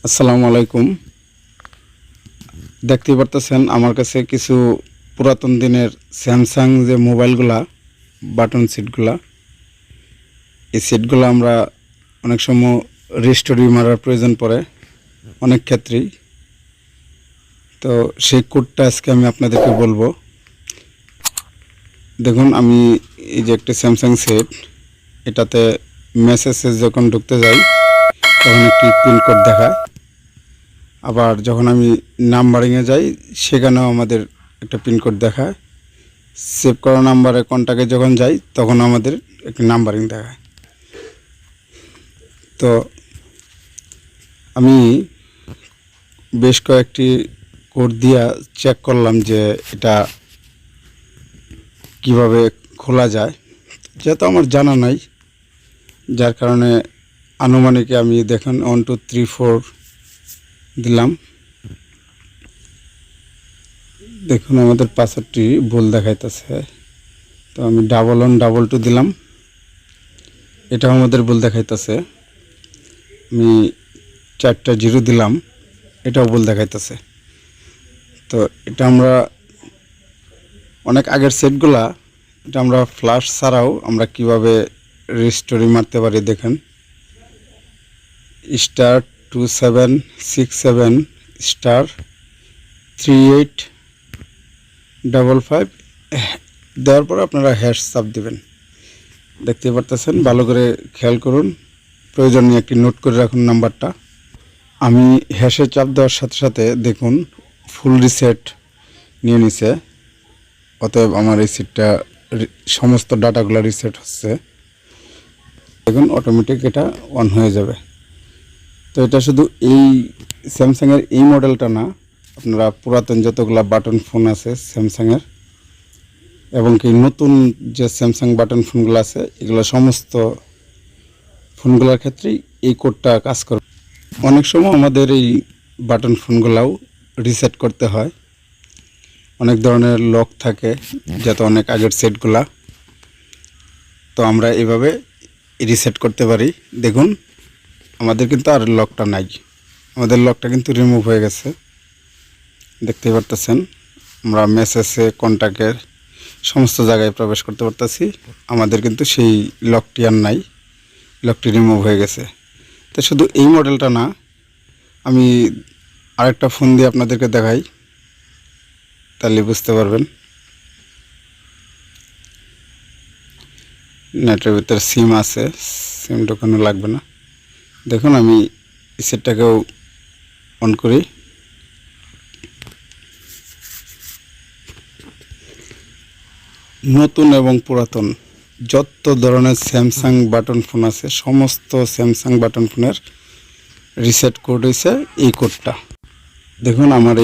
আসসালামু আলাইকুম। দেখতে পারতেছেন আমার কাছে কিছু পুরাতন দিনের স্যামসাং যে মোবাইলগুলা বাটন সেটগুলা, এই সেটগুলো আমরা অনেক সময় রিস্টোরি মারার প্রয়োজন পড়ে অনেক ক্ষেত্রেই। তো সেই কোডটা আজকে আমি আপনাদেরকে বলবো। দেখুন, আমি এই যে একটা স্যামসাং সেট, এটাতে মেসেজে যখন ঢুকতে যাই তখন একটি পিন কোড দেখায়, আবার যখন আমি নাম্বারিংয়ে যাই সেখানেও আমাদের একটা পিনকোড দেখায়। সেভ করা নাম্বারে কন্ট্যাক্টে যখন যাই তখন আমাদের একটি নাম্বারিং দেখায়। তো আমি বেশ কয়েকটি কোড দিয়া চেক করলাম যে এটা কিভাবে খোলা যায়, যেহেতু আমার জানা নাই, যার কারণে আনুমানিক আমি দেখেন 1 2 3 4 দিলাম। দেখুন আমাদের পাসওয়ার্ডটি ভুল দেখাইতেছে, তো আমি 1 1 2 দিলাম, এটাও আমাদের ভুল দেখাইতেছে। আমি 4টা 0 দিলাম, এটাও ভুল দেখাইতেছে। তো এটা আমরা অনেক আগের সেটগুলা, এটা আমরা ফ্ল্যাশ ছাড়াও আমরা কিভাবে রিস্টোরি মারতে পারি দেখেন। *2767 *3855 দেওয়ার পর আপনারা হ্যাশ চাপ দিবেন। দেখতে পারতেছেন, ভালো করে খেয়াল করুন, প্রয়োজনীয় একটি নোট করে রাখুন নাম্বারটা। আমি হ্যাশে চাপ দেওয়ার সাথে সাথে দেখুন ফুল রিসেট নিয়ে নিছে, অতএব আমার এই সিটটা সমস্ত ডাটাগুলো রিসেট হচ্ছে। দেখুন অটোমেটিক এটা অন হয়ে যাবে। তো এটা শুধু এই স্যামসাংয়ের এই মডেলটা না, আপনারা পুরাতন যতগুলা বাটন ফোন আছে স্যামসাংয়ের, এবং কি নতুন যে স্যামসাং বাটন ফোনগুলো আছে, এগুলো সমস্ত ফোনগুলোর ক্ষেত্রেই এই কোডটা কাজ করে। অনেক সময় আমাদের এই বাটন ফোনগুলাও রিসেট করতে হয়, অনেক ধরনের লক থাকে যাতে অনেক আগের সেটগুলা, তো আমরা এভাবে রিসেট করতে পারি। দেখুন আমাদের কিন্তু আর লকটা নাই, আমাদের লকটা কিন্তু রিমুভ হয়ে গেছে। দেখতে পারতেছেন আমরা মেসেজে কন্ট্যাক্টের সমস্ত জায়গায় প্রবেশ করতে পারতেছি, আমাদের কিন্তু সেই লকটি আর নাই, লকটি রিমুভ হয়ে গেছে। তো শুধু এই মডেলটা না, আমি আরেকটা ফোন দিয়ে আপনাদেরকে দেখাই, তাহলে বুঝতে পারবেন। নেটের ভিতরে সিম আছে, সিম ঢোকানো লাগবে না। দেখুন আমি সেটটাকেও অন করি। নতুন এবং পুরাতন যত ধরনের স্যামসাং বাটন ফোন আছে, সমস্ত স্যামসাং বাটন ফোনের রিসেট কোড হয়েছে এই কোডটা। দেখুন আমার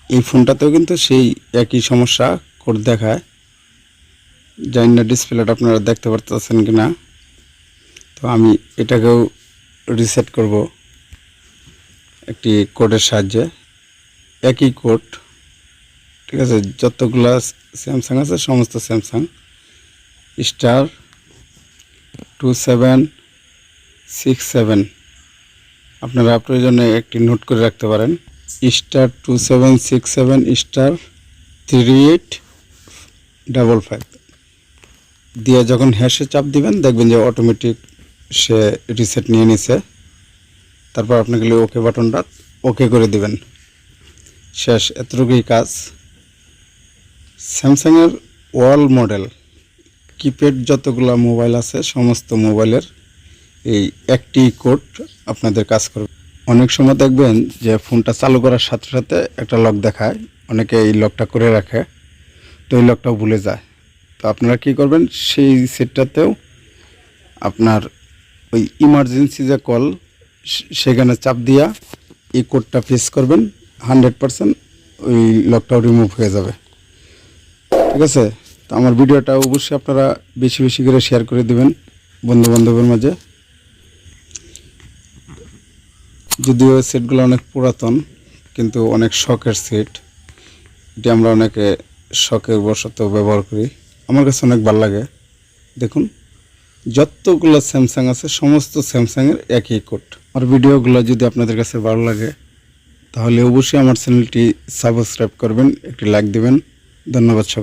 এই ফোনটাতেও কিন্তু সেই একই সমস্যা কোড দেখায়। জানি না ডিসপ্লেটা আপনারা দেখতে পারতেছেন কিনা। তো আমি এটাকেও রিসেট করব একটি কোডের সাহায্যে, একই কোড, ঠিক আছে। যতগুলা স্যামসাং আছে সমস্ত স্যামসাং *2767 আপনারা প্রয়োজনে একটি নোট করে রাখতে পারেন। *2767 *3855 দিয়ে যখন হ্যাশে চাপ দিবেন দেখবেন যে অটোমেটিক সে রিসেট নিয়ে নিছে। তারপর আপনাকে ওকে বাটনটা ওকে করে দিবেন, শেষ, এতটুকুই কাজ। স্যামসাংয়ের ওয়াল মডেল কিপ্যাড যতগুলো মোবাইল আছে সমস্ত মোবাইলের এই একটি কোড আপনাদের কাজ করবে। অনেক সময় দেখবেন যে ফোনটা চালু করার সাথে সাথে একটা লক দেখায়, অনেকে এই লকটা করে রাখে, তো এই লকটাও ভুলে যায়। তো আপনারা কি করবেন, সেই সেটটাতেও আপনার ওই ইমার্জেন্সি যে কল, সেখানে চাপ দিয়া এই কোডটা পেস্ট করবেন, 100% ওই লকটাও রিমুভ হয়ে যাবে, ঠিক আছে। তো আমার ভিডিওটা অবশ্যই আপনারা বেশি বেশি করে শেয়ার করে দিবেন বন্ধু বান্ধবের মাঝে। যদিও সেটগুলো অনেক পুরাতন কিন্তু অনেক শখের সেট, এটি আমরা অনেকে শখের বশত ব্যবহার করি, আমার কাছে অনেক ভালো লাগে। দেখুন যতগুলো স্যামসাং আছে সমস্ত স্যামসাংয়ের একই কোড। আর ভিডিওগুলো যদি আপনাদের কাছে ভালো লাগে তাহলে অবশ্যই আমার চ্যানেলটি সাবস্ক্রাইব করবেন, একটি লাইক দিবেন। ধন্যবাদ সবাই।